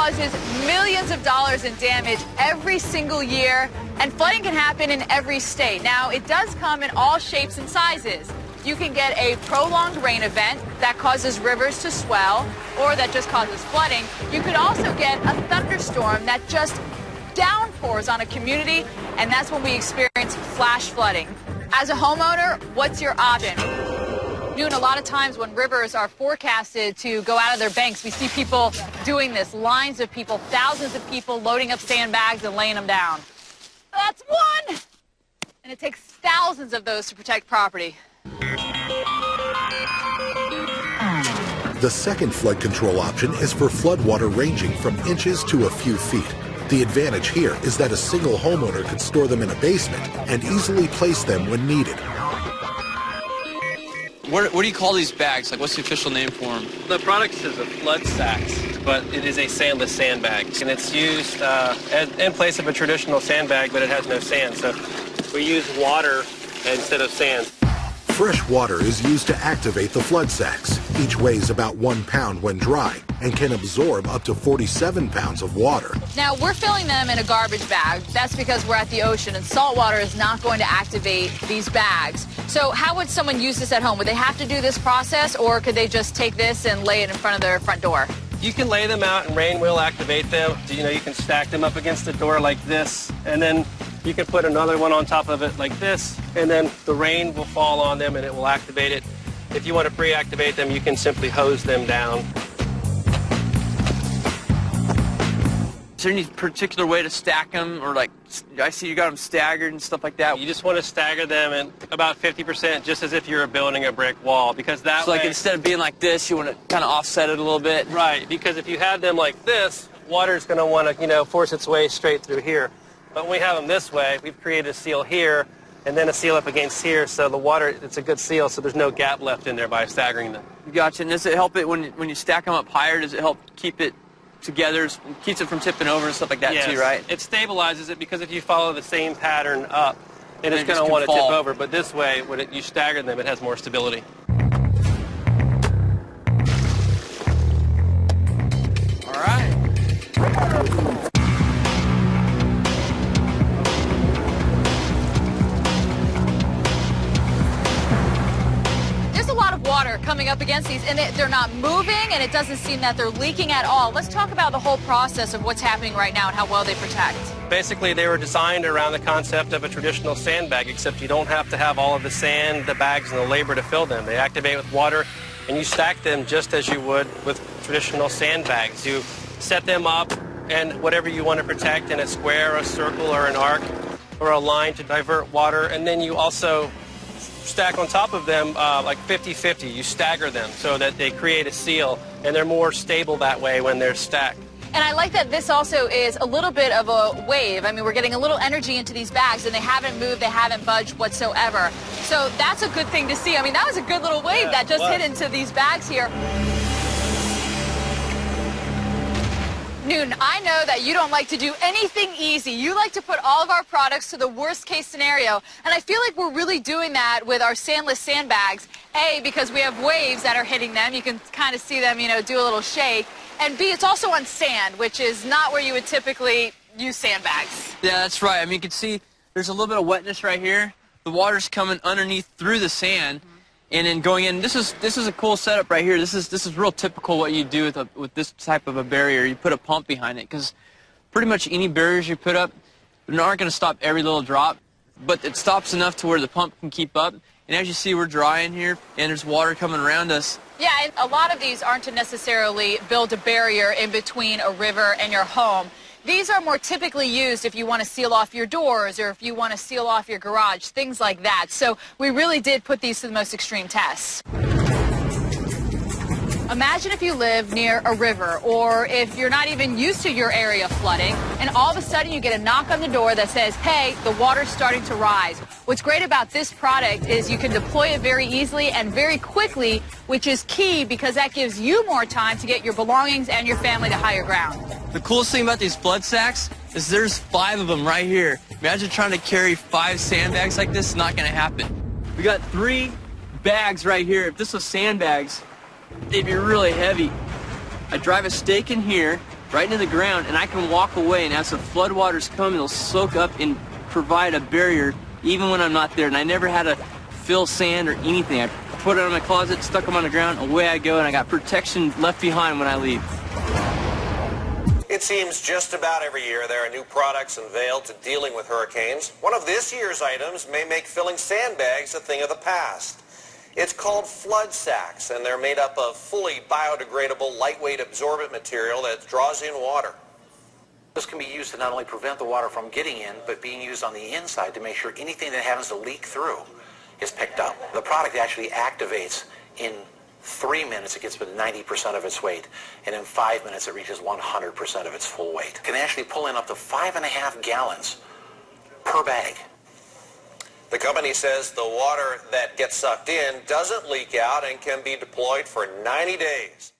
causes millions of dollars in damage every single year, and flooding can happen in every state. Now, it does come in all shapes and sizes. You can get a prolonged rain event that causes rivers to swell or that just causes flooding. You could also get a thunderstorm that just downpours on a community, and that's when we experience flash flooding. As a homeowner, what's your option? A lot of times when rivers are forecasted to go out of their banks, we see people doing this, lines of people, thousands of people loading up sandbags and laying them down. That's one! And it takes thousands of those to protect property. The second flood control option is for floodwater ranging from inches to a few feet. The advantage here is that a single homeowner can store them in a basement and easily place them when needed. What do you call these bags? Like, what's the official name for them? The product is a FloodSax, but it is a sandless sandbag. And it's used in place of a traditional sandbag, but it has no sand. So we use water instead of sand. Fresh water is used to activate the FloodSax. Each weighs about 1 pound when dry and can absorb up to 47 pounds of water. Now, we're filling them in a garbage bag. That's because we're at the ocean, and salt water is not going to activate these bags. So how would someone use this at home? Would they have to do this process, or could they just take this and lay it in front of their front door? You can lay them out, and rain will activate them. You can stack them up against the door like this, and then you can put another one on top of it like this, and then the rain will fall on them and it will activate it. If you want to pre-activate them, you can simply hose them down. Is there any particular way to stack them, or like, I see you got them staggered and stuff like that? You just want to stagger them at about 50%, just as if you were building a brick wall, because that way... So like instead of being like this, you want to kind of offset it a little bit? Right, because if you have them like this, water's going to want to, force its way straight through here. But when we have them this way, we've created a seal here and then a seal up against here, so the water, it's a good seal, so there's no gap left in there by staggering them. Gotcha. And does it help it when you stack them up higher? Does it help keep it together, keeps it from tipping over and stuff like that? Yes. Too, right? It stabilizes it, because if you follow the same pattern up, then it's going to want to tip over. But this way, when you stagger them, it has more stability. All right. Water coming up against these, and they're not moving, and it doesn't seem that they're leaking at all. Let's talk about the whole process of what's happening right now and how well they protect. Basically, they were designed around the concept of a traditional sandbag, except you don't have to have all of the sand, the bags, and the labor to fill them. They activate with water, and you stack them just as you would with traditional sandbags. You set them up, and whatever you want to protect in a square, a circle, or an arc, or a line to divert water, and then you also stack on top of them like 50-50. You stagger them so that they create a seal, and they're more stable that way when they're stacked. And I like that this also is a little bit of a wave. I mean, we're getting a little energy into these bags, and they haven't moved, they haven't budged whatsoever. So that's a good thing to see. I mean, that was a good little wave that just hit into these bags here. Newton, I know that you don't like to do anything easy. You like to put all of our products to the worst case scenario. And I feel like we're really doing that with our sandless sandbags. A, because we have waves that are hitting them. You can kind of see them, do a little shake. And B, it's also on sand, which is not where you would typically use sandbags. Yeah, that's right. I mean, you can see there's a little bit of wetness right here. The water's coming underneath through the sand. And then going in, this is a cool setup right here. This is real typical what you do with this type of a barrier. You put a pump behind it, because pretty much any barriers you put up aren't going to stop every little drop, but it stops enough to where the pump can keep up. And as you see, we're dry in here, and there's water coming around us. Yeah, and a lot of these aren't to necessarily build a barrier in between a river and your home. These are more typically used if you want to seal off your doors or if you want to seal off your garage, things like that. So we really did put these to the most extreme tests. Imagine if you live near a river, or if you're not even used to your area flooding, and all of a sudden you get a knock on the door that says, hey, the water's starting to rise. What's great about this product is you can deploy it very easily and very quickly, which is key because that gives you more time to get your belongings and your family to higher ground. The coolest thing about these FloodSax is there's 5 of them right here. Imagine trying to carry 5 sandbags like this. It's not going to happen. We got 3 bags right here. If this was sandbags, they'd be really heavy. I drive a stake in here, right into the ground, and I can walk away, and as the floodwaters come, it'll soak up and provide a barrier even when I'm not there. And I never had to fill sand or anything. I put it in my closet, stuck them on the ground, away I go, and I got protection left behind when I leave. It seems just about every year there are new products unveiled to dealing with hurricanes. One of this year's items may make filling sandbags a thing of the past. It's called FloodSax, and they're made up of fully biodegradable, lightweight absorbent material that draws in water. This can be used to not only prevent the water from getting in, but being used on the inside to make sure anything that happens to leak through is picked up. The product actually activates in 3 minutes. It gets to 90% of its weight, and in 5 minutes it reaches 100% of its full weight. It can actually pull in up to 5.5 gallons per bag. The company says the water that gets sucked in doesn't leak out and can be deployed for 90 days.